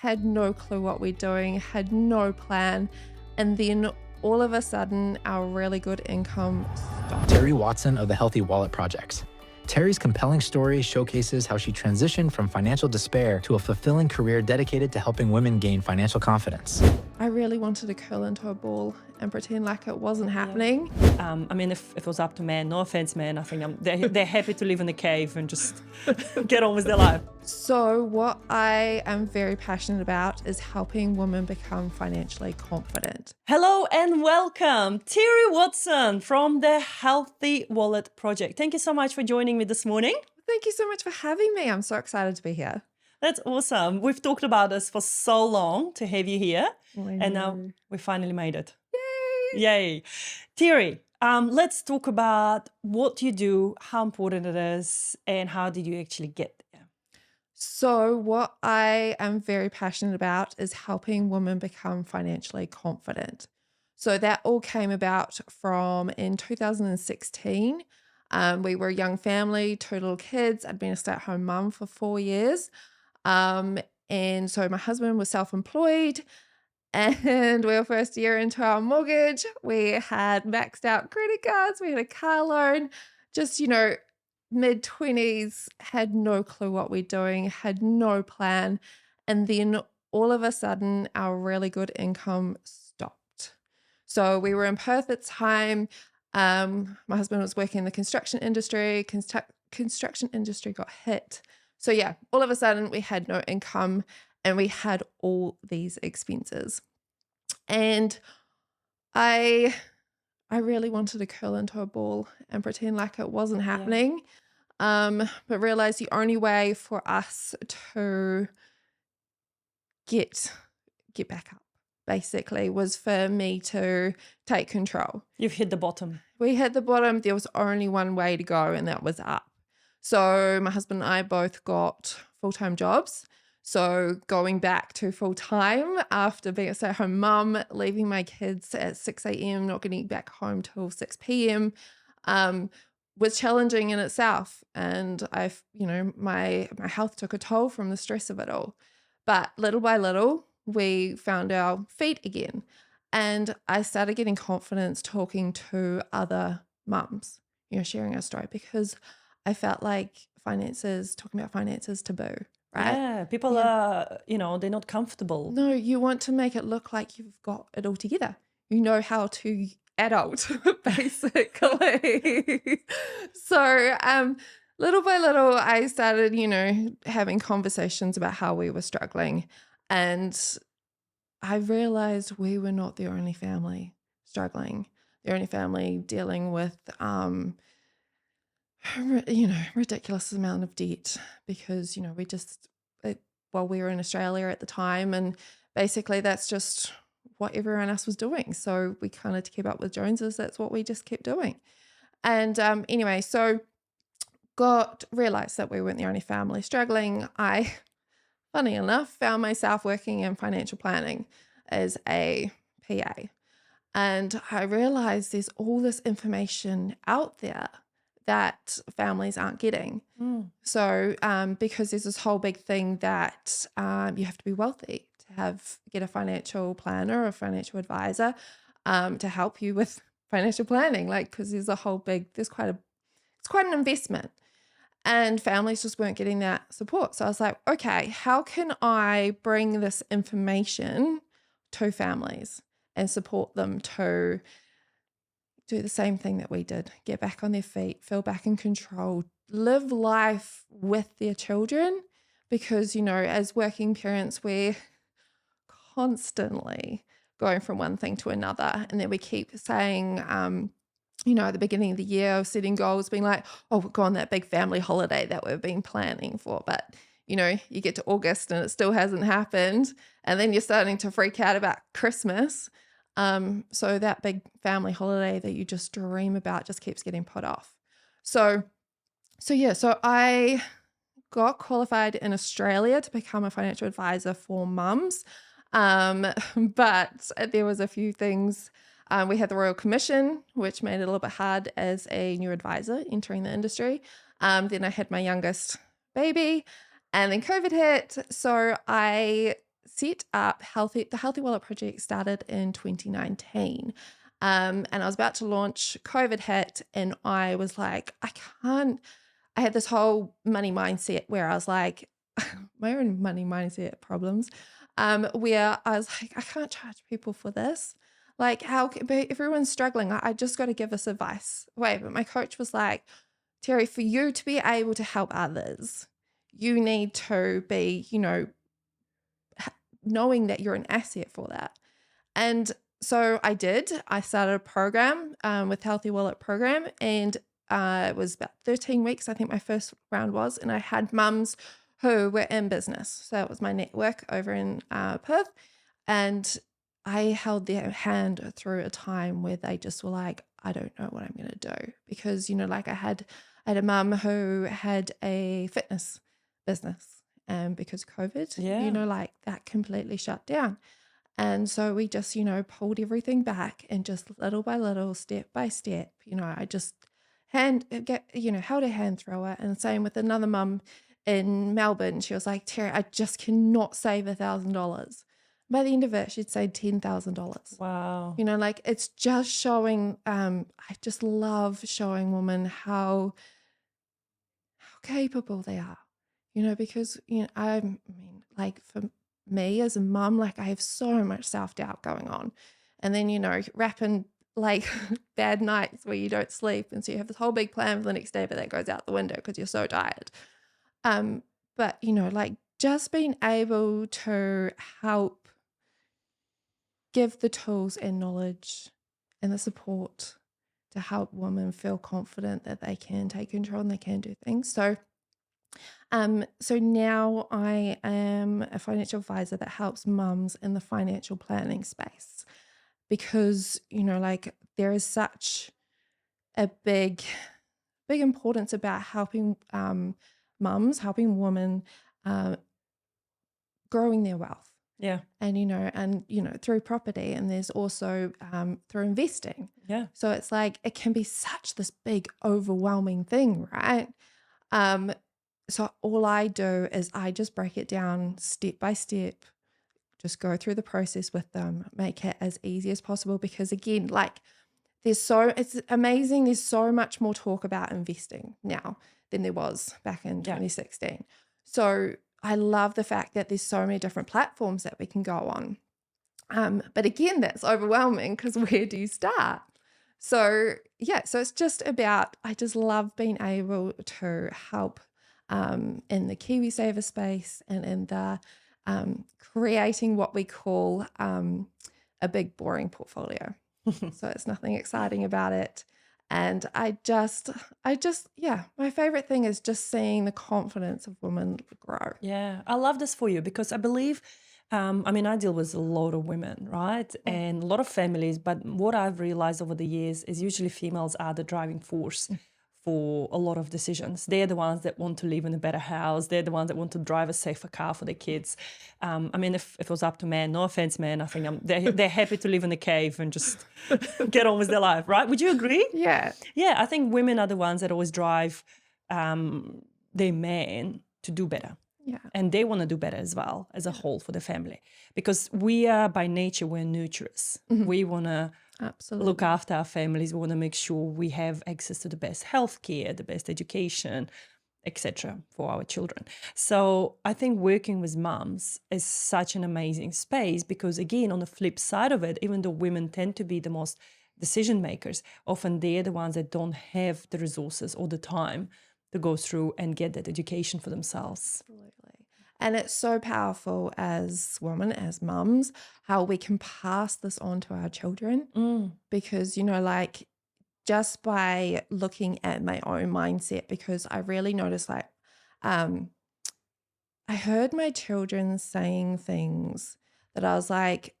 had no clue what we're doing, had no plan. And then all of a sudden, our really good income stopped. Terri Watson of the Healthy Wallet Project. Terri's compelling story showcases how she transitioned from financial despair to a fulfilling career dedicated to helping women gain financial confidence. I really wanted to curl into a ball and pretend like it wasn't happening. If it was up to men, no offense, men, I think they're happy to live in a cave and just get on with their life. So what I am very passionate about is helping women become financially confident. Hello and welcome, Terri Watson from the Healthy Wallet Project. Thank you so much for joining me this morning. Thank you so much for having me. I'm so excited to be here. That's awesome. We've talked about this for so long to have you here, and now we finally made it. Yay! Yay. Terri, let's talk about what you do, how important it is, and how did you actually get there? So what I am very passionate about is helping women become financially confident. So that all came about from in 2016. We were a young family, 2 little kids. I'd been a stay-at-home mum for 4 years. And so my husband was self-employed and we were first year into our mortgage. We had maxed out credit cards. We had a car loan, just, mid-20s, had no clue what we're doing, had no plan. And then all of a sudden, our really good income stopped. So we were in Perth at the time. My husband was working in the construction industry. Construction industry got hit. So yeah, all of a sudden we had no income and we had all these expenses. And I really wanted to curl into a ball and pretend like it wasn't happening. But realized the only way for us to get back up basically was for me to take control. You've hit the bottom. We hit the bottom. There was only one way to go, and that was up. So my husband and I both got full-time jobs. So going back to full-time after being a stay-at-home mum, leaving my kids at 6 a.m., not getting back home till 6 p.m., was challenging in itself. And my health took a toll from the stress of it all. But little by little, we found our feet again. And I started getting confidence talking to other mums, sharing our story, because I felt like talking about finances taboo, right? Yeah, people are, they're not comfortable. No, you want to make it look like you've got it all together. You know how to adult, basically. So little by little, I started, having conversations about how we were struggling. And I realized we were not the only family struggling, the only family dealing with ridiculous amount of debt because, we were in Australia at the time, and basically that's just what everyone else was doing. So we kind of, to keep up with Joneses, that's what we just kept doing. And so realized that we weren't the only family struggling. I, funny enough, found myself working in financial planning as a PA. And I realized there's all this information out there that families aren't getting. So because there's this whole big thing that you have to be wealthy to get a financial planner or a financial advisor to help you with financial planning, because there's it's quite an investment. And families just weren't getting that support. So I was like, okay, how can I bring this information to families and support them to do the same thing that we did, get back on their feet, feel back in control, live life with their children? Because, as working parents, we're constantly going from one thing to another. And then we keep saying, at the beginning of the year, setting goals, being like, oh, we'll go on that big family holiday that we've been planning for. But, you get to August and it still hasn't happened. And then you're starting to freak out about Christmas. So that big family holiday that you just dream about just keeps getting put off. So I got qualified in Australia to become a financial advisor for mums. But there was a few things. We had the Royal Commission, which made it a little bit hard as a new advisor entering the industry. Then I had my youngest baby, and then COVID hit. So I set up the Healthy Wallet Project started in 2019. And I was about to launch, COVID hit, and I was like, I had this whole money mindset where I was like, my own money mindset problems, where I was like, I can't charge people for this. Like, but everyone's struggling. I just got to give this advice. Wait, but my coach was like, Terri, for you to be able to help others, you need to be, knowing that you're an asset for that. And so I did. I started a program with Healthy Wallet program, and it was about 13 weeks, I think my first round was, and I had mums who were in business. So it was my network over in Perth, and I held their hand through a time where they just were like, I don't know what I'm going to do, because like I had a mum who had a fitness business, and because COVID, Yeah. like that completely shut down. And so we just, pulled everything back, and just little by little, step by step, I just held a hand through it. And same with another mum in Melbourne. She was like, Terri, I just cannot save $1,000. By the end of it, she'd saved $10,000. Wow. Like it's just showing, I just love showing women how capable they are, because, I mean, like for me as a mum, like I have so much self-doubt going on. And then, wrapping like bad nights where you don't sleep. And so you have this whole big plan for the next day, but that goes out the window because you're so tired. But, like just being able to help give the tools and knowledge and the support to help women feel confident that they can take control and they can do things. So now I am a financial advisor that helps mums in the financial planning space, because, like there is such a big importance about helping mums, helping women growing their wealth. Yeah. And through property, and there's also through investing. Yeah. So it's like it can be such this big overwhelming thing, right? So all I do is I just break it down step by step, just go through the process with them, make it as easy as possible, because again, like it's amazing. There's so much more talk about investing now than there was back in 2016. So I love the fact that there's so many different platforms that we can go on. But again, that's overwhelming, because where do you start? So so it's just about, I just love being able to help in the KiwiSaver space, and in the creating what we call a big boring portfolio. So it's nothing exciting about it. And I just, my favorite thing is just seeing the confidence of women grow. Yeah, I love this for you, because I believe, I deal with a lot of women, right? And a lot of families, but what I've realized over the years is usually females are the driving force for a lot of decisions. They're the ones that want to live in a better house. They're the ones that want to drive a safer car for their kids. If it was up to men, no offense, men, I think they're happy to live in a cave and just get on with their life, right? Would you agree? Yeah. Yeah, I think women are the ones that always drive their men to do better. Yeah. And they want to do better as well, as a whole, for the family. Because we are, by nature, we're nurturers. We want to look after our families. We want to make sure we have access to the best healthcare, the best education, etc. for our children. So I think working with mums is such an amazing space, because again, on the flip side of it, even though women tend to be the most decision makers, often they're the ones that don't have the resources or the time to go through and get that education for themselves. Absolutely. And it's so powerful as women, as mums, how we can pass this on to our children. Because, like just by looking at my own mindset, because I really noticed, like, I heard my children saying things that I was like,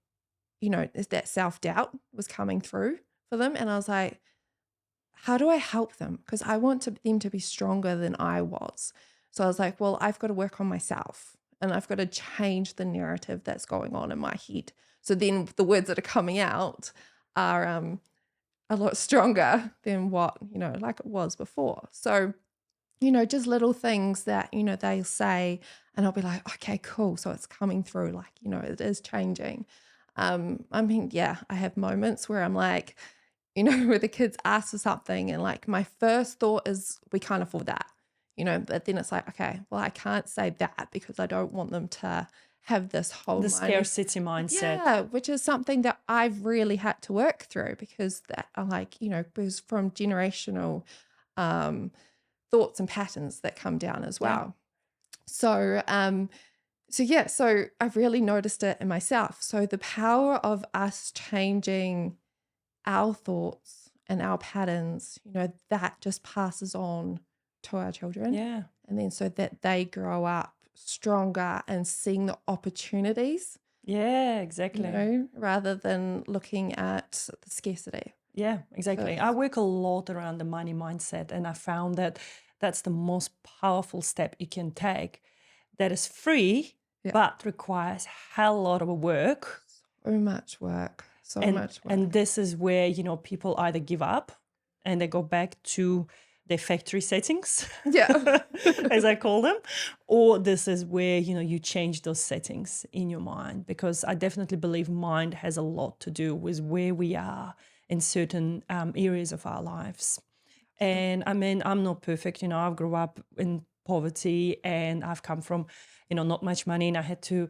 that self-doubt was coming through for them. And I was like, how do I help them? Because I want them to be stronger than I was. So I was like, well, I've got to work on myself, and I've got to change the narrative that's going on in my head. So then the words that are coming out are a lot stronger than what, like it was before. So just little things that, they'll say, and I'll be like, okay, cool. So it's coming through, like, it is changing. I mean, yeah, I have moments where I'm like, where the kids ask for something and like my first thought is we can't afford that, but then it's like, okay, well, I can't say that because I don't want them to have this whole The money. scarcity mindset. Yeah, which is something that I've really had to work through because that are like, was from generational um, thoughts and patterns that come down as Yeah. well. So I've really noticed it in myself. So the power of us changing our thoughts and our patterns, that just passes on to our children. Yeah. And then so that they grow up stronger and seeing the opportunities, Yeah, exactly. rather than looking at the scarcity. Yeah, exactly. I work a lot around the money mindset, and I found that that's the most powerful step you can take. That is free, Yeah. but requires a hell lot of work. So much work. So And much work. and this is where, people either give up and they go back to their factory settings, Yeah. as I call them, or this is where, you change those settings in your mind, because I definitely believe mind has a lot to do with where we are in certain areas of our lives. And I mean, I'm not perfect, I've grew up in poverty and I've come from, not much money, and I had to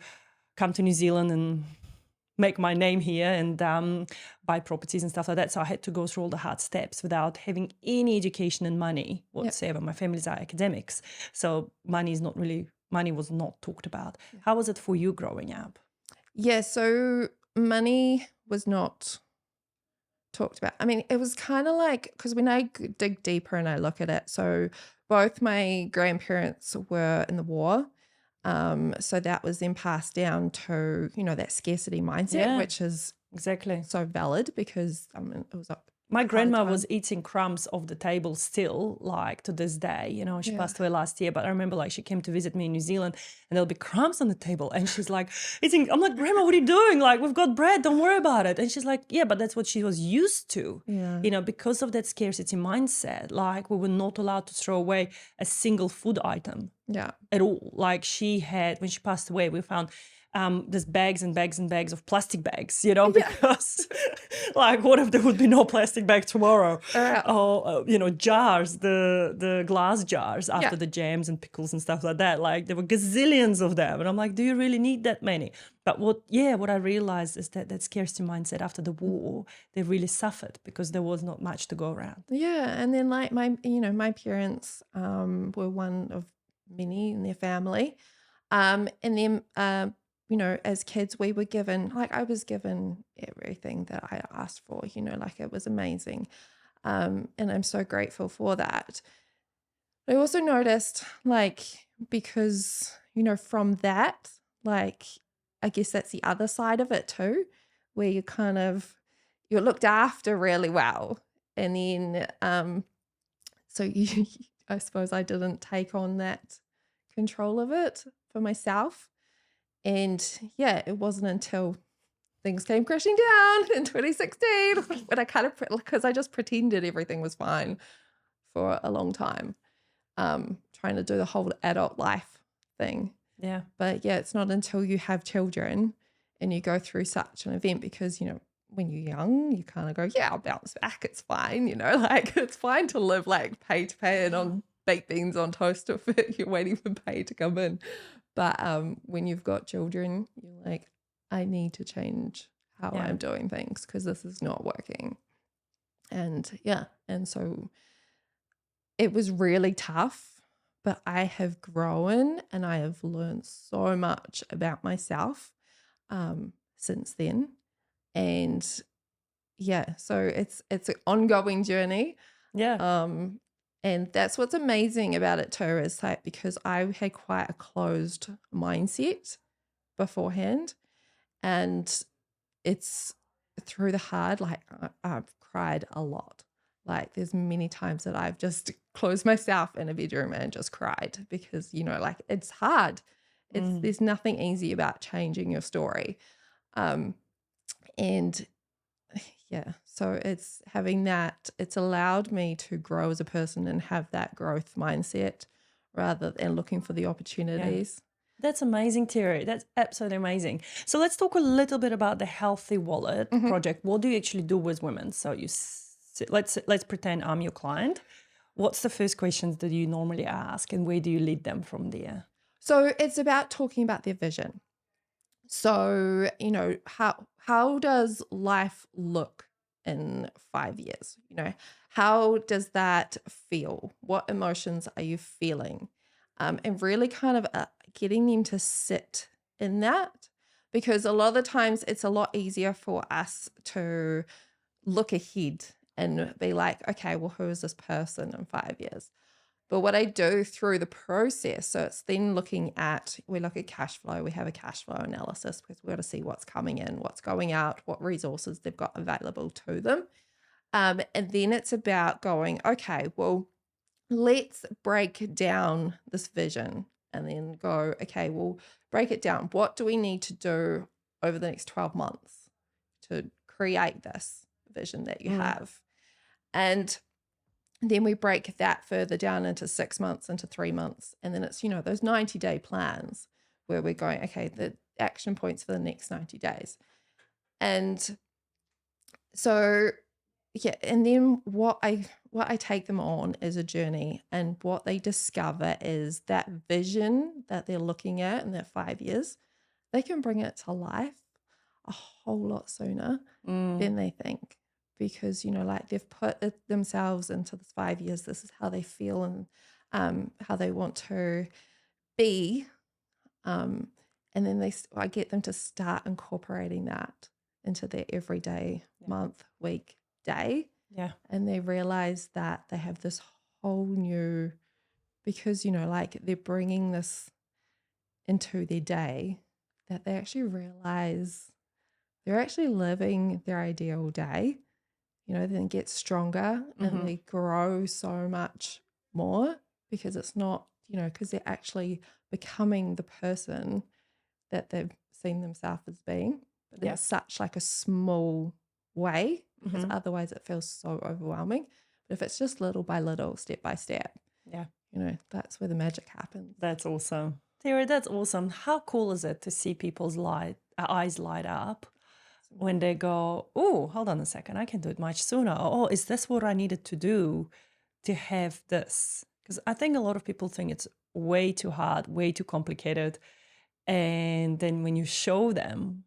come to New Zealand and make my name here and buy properties and stuff like that. So I had to go through all the hard steps without having any education in money whatsoever. My family's are academics, so money was not talked about. How was it for you growing up? Yeah, so money was not talked about. I mean, it was kind of like, because when I dig deeper and I look at it, so both my grandparents were in the war. So that was then passed down to, that scarcity mindset, which is exactly so valid because it was my grandma was eating crumbs off the table still, like to this day. She passed away last year, but I remember like she came to visit me in New Zealand and there'll be crumbs on the table. And she's like, eating. I'm like, Grandma, what are you doing? Like, we've got bread, don't worry about it. And she's like, yeah, but that's what she was used to, because of that scarcity mindset. Like, we were not allowed to throw away a single food item at all. Like, she had, when she passed away, we found there's bags and bags and bags of plastic bags, because like, what if there would be no plastic bag tomorrow? Or, jars, the glass jars after the jams and pickles and stuff like that. Like, there were gazillions of them. And I'm like, do you really need that many? But what I realized is that scarcity mindset after the war, they really suffered because there was not much to go around. Yeah. And then like my parents were one of many in their family. And then as kids, we were given, like I was given everything that I asked for, like it was amazing. And I'm so grateful for that. I also noticed, like, because, from that, like, I guess that's the other side of it too, where you're looked after really well. And then, so I suppose I didn't take on that control of it for myself. And yeah, it wasn't until things came crashing down in 2016 when I because I just pretended everything was fine for a long time, trying to do the whole adult life thing. Yeah. But yeah, it's not until you have children and you go through such an event, because, when you're young, you kind of go, yeah, I'll bounce back. It's fine. Like it's fine to live like pay to pay and on baked beans on toast if you're waiting for pay to come in. But when you've got children, you're like, I need to change how I'm doing things because this is not working. And so it was really tough, but I have grown and I have learned so much about myself since then. And so it's an ongoing journey. And that's what's amazing about it too, is like, because I had quite a closed mindset beforehand, and it's through the hard, like I've cried a lot. Like there's many times that I've just closed myself in a bedroom and just cried because, like it's hard. There's nothing easy about changing your story. And yeah, so it's having that, it's allowed me to grow as a person and have that growth mindset rather than looking for the opportunities. That's amazing, Terri. That's absolutely amazing. So let's talk a little bit about the Healthy Wallet project. What do you actually do with women? So let's pretend I'm your client. What's the first questions that you normally ask, and where do you lead them from there? So it's about talking about their vision. So, how does life look in 5 years? How does that feel? What emotions are you feeling? And really kind of getting them to sit in that, because a lot of the times it's a lot easier for us to look ahead and be like, okay, well, who is this person in 5 years? But what I do through the process, so it's then we look at cash flow, we have a cash flow analysis because we've got to see what's coming in, what's going out, what resources they've got available to them. And then it's about going, okay, well, let's break down this vision and then go, okay, we'll break it down. What do we need to do over the next 12 months to create this vision that you have? And then we break that further down into 6 months, into 3 months. And then it's, those 90-day plans where we're going, okay, the action points for the next 90 days. And so, yeah, and then what I take them on is a journey, and what they discover is that vision that they're looking at in that 5 years, they can bring it to life a whole lot sooner than they think. Because, like they've put themselves into this 5 years, this is how they feel and how they want to be. And then I get them to start incorporating that into their everyday month, week, day. Yeah. And they realize that they have this whole new, because, like they're bringing this into their day, that they actually realize they're actually living their ideal day. Then get stronger and they grow so much more, because it's not, because they're actually becoming the person that they've seen themselves as being, but in such like a small way, because otherwise it feels so overwhelming. But if it's just little by little, step by step, that's where the magic happens. That's awesome. Terri, that's awesome. How cool is it to see people's eyes light up when they go, oh, hold on a second, I can do it much sooner. Oh, is this what I needed to do to have this? Because I think a lot of people think it's way too hard, way too complicated. And then when you show them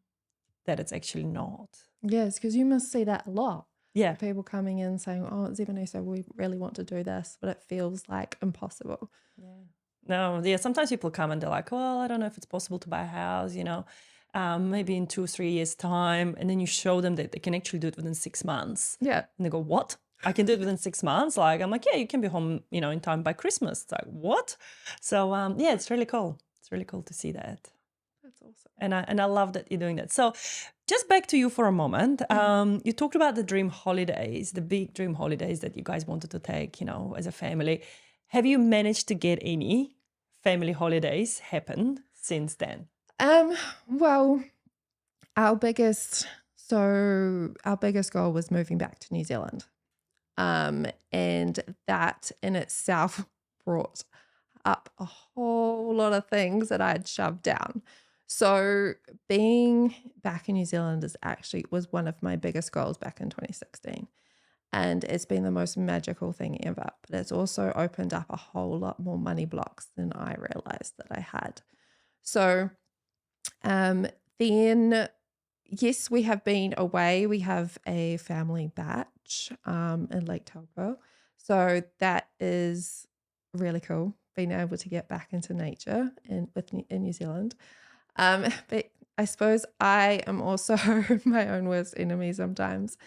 that it's actually not. Yes, because you must see that a lot. Yeah. People coming in saying, oh, Zebani, so we really want to do this, but it feels like impossible. Yeah. No, yeah, sometimes people come and they're like, well, I don't know if it's possible to buy a house, maybe in 2 or 3 years' time. And then you show them that they can actually do it within 6 months. Yeah. And they go, what? I can do it within 6 months? I'm like, yeah, you can be home, in time by Christmas. It's like, what? So, yeah, it's really cool. It's really cool to see that. That's awesome. And I love that you're doing that. So just back to you for a moment. You talked about the dream holidays, the big dream holidays that you guys wanted to take, as a family. Have you managed to get any family holidays happen since then? Well, our biggest goal was moving back to New Zealand. And that in itself brought up a whole lot of things that I had shoved down. So being back in New Zealand was one of my biggest goals back in 2016. And it's been the most magical thing ever. But it's also opened up a whole lot more money blocks than I realized that I had. So then, yes, we have been away. We have a family batch in Lake Taupo. So that is really cool, being able to get back into nature in New Zealand. But I suppose I am also my own worst enemy sometimes.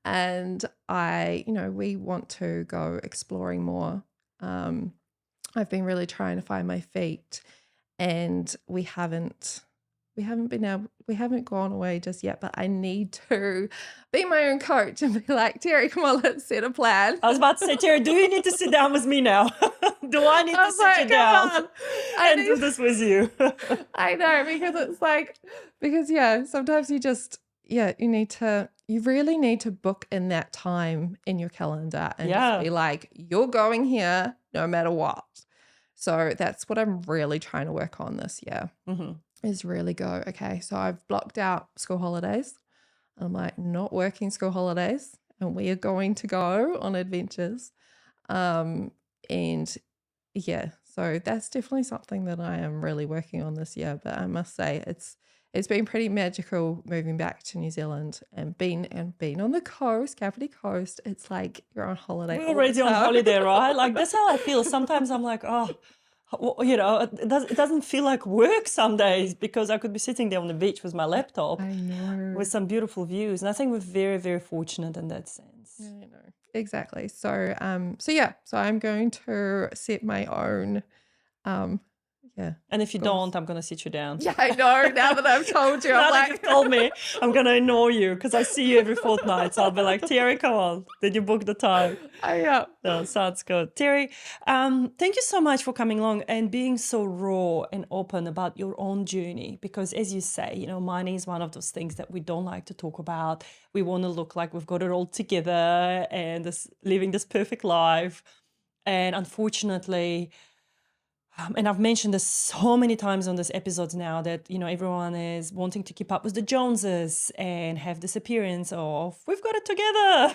And we want to go exploring more. I've been really trying to find my feet, and we haven't gone away just yet, but I need to be my own coach and be like, Terri, come on, let's set a plan. I was about to say, Terri, do you need to sit down with me now? Do I need to sit you down and do this with you? I know, because sometimes yeah, you really need to book in that time in your calendar and just be like, you're going here no matter what. So that's what I'm really trying to work on this year, is really go, okay, so I've blocked out school holidays. I'm like, not working school holidays, and we are going to go on adventures. And yeah, so that's definitely something that I am really working on this year. But I must say it's been pretty magical moving back to New Zealand and being on the coast, Kapiti Coast. It's like you're on holiday. We're all already the on time. holiday, right? Like that's how I feel. Sometimes I'm like, oh, it doesn't feel like work some days because I could be sitting there on the beach with my laptop. I know. With some beautiful views. And I think we're very, very fortunate in that sense. Yeah, I know. Exactly. So I'm going to set my own And if you don't, I'm going to sit you down. Yeah, I know. Now that I've told you, now I'm that like, you've told me, I'm going to ignore you because I see you every fortnight. So I'll be like, Terri, come on. Did you book the time? Yeah. No, sounds good. Terri, thank you so much for coming along and being so raw and open about your own journey. Because as you say, money is one of those things that we don't like to talk about. We want to look like we've got it all together and living this perfect life. And unfortunately, and I've mentioned this so many times on this episodes now that, everyone is wanting to keep up with the Joneses and have this appearance of, we've got it together.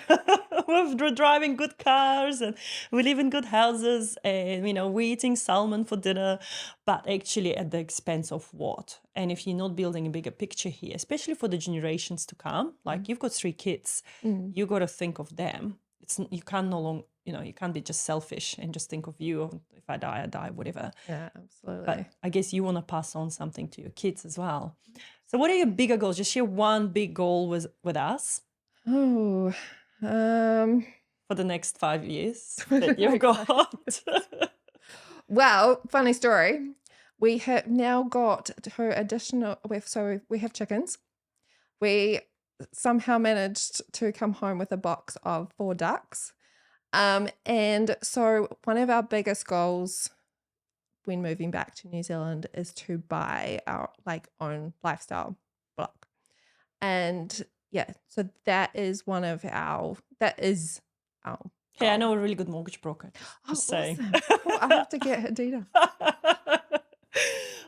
We're driving good cars and we live in good houses and, we're eating salmon for dinner, but actually at the expense of what? And if you're not building a bigger picture here, especially for the generations to come, like you've got 3 kids, you got to think of them. You can't no longer, you can't be just selfish and just think of you. If I die, whatever. Yeah, absolutely. But I guess you want to pass on something to your kids as well. So what are your bigger goals? Just share one big goal with us. Oh, for the next 5 years that you've got. Well, funny story. We have now got we have chickens. We somehow managed to come home with a box of 4 ducks. And so one of our biggest goals when moving back to New Zealand is to buy our own lifestyle block. And yeah, so that is our Hey, I know a really good mortgage broker. Just saying. Awesome. Cool. I'll have to get her data.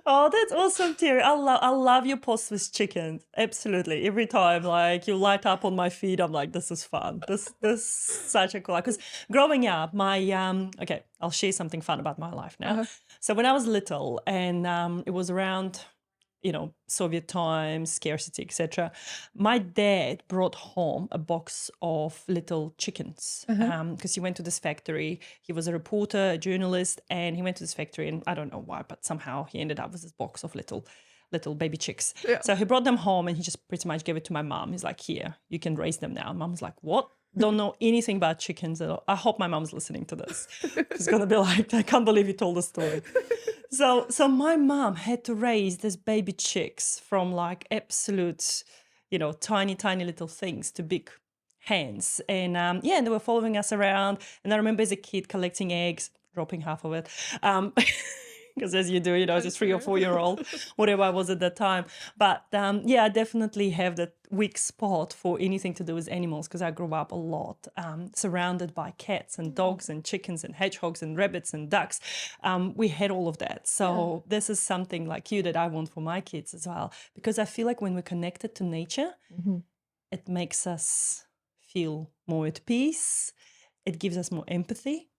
Oh, that's awesome, Terri. I love your posts with chickens. Absolutely. Every time, you light up on my feed, I'm like, this is fun. This is such a cool. Because growing up, okay, I'll share something fun about my life now. So when I was little, and it was around, Soviet times, scarcity, etc. My dad brought home a box of little chickens because he went to this factory. He was a reporter, a journalist, and he went to this factory, and I don't know why, but somehow he ended up with this box of little baby chicks. Yeah. So he brought them home, and he just pretty much gave it to my mom. He's like, here, you can raise them now. Mom's like, what? Don't know anything about chickens at all. I hope my mom's listening to this. She's going to be like, I can't believe you told the story. So my mom had to raise these baby chicks from absolute, tiny, tiny little things to big hens. And and they were following us around. And I remember as a kid collecting eggs, dropping half of it. Because as you do, just 3 or 4 year old, whatever I was at that time. But I definitely have that weak spot for anything to do with animals because I grew up a lot surrounded by cats and dogs and chickens and hedgehogs and rabbits and ducks. We had all of that. So this is something like you that I want for my kids as well, because I feel like when we're connected to nature, it makes us feel more at peace. It gives us more empathy.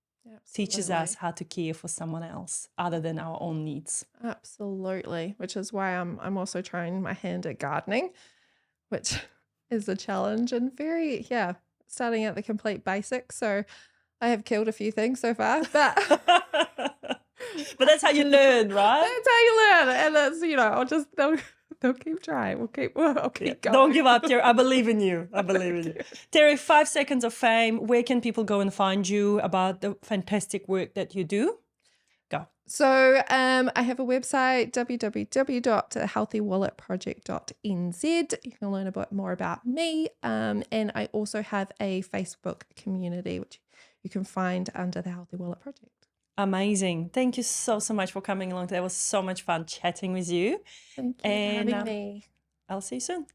Teaches us how to care for someone else other than our own needs. Absolutely, which is why I'm also trying my hand at gardening, which is a challenge and starting at the complete basics. So I have killed a few things so far, but but that's how you learn, right? That's how you learn, and that's they'll keep trying. I'll keep going. Don't give up, Terri. I believe in you. I believe in you. Terri, 5 seconds of fame. Where can people go and find you about the fantastic work that you do? Go. So I have a website, www.healthywalletproject.nz. You can learn a bit more about me. And I also have a Facebook community, which you can find under the Healthy Wallet Project. Amazing. Thank you so much for coming along. That was so much fun chatting with you. Thank you for having me. I'll see you soon.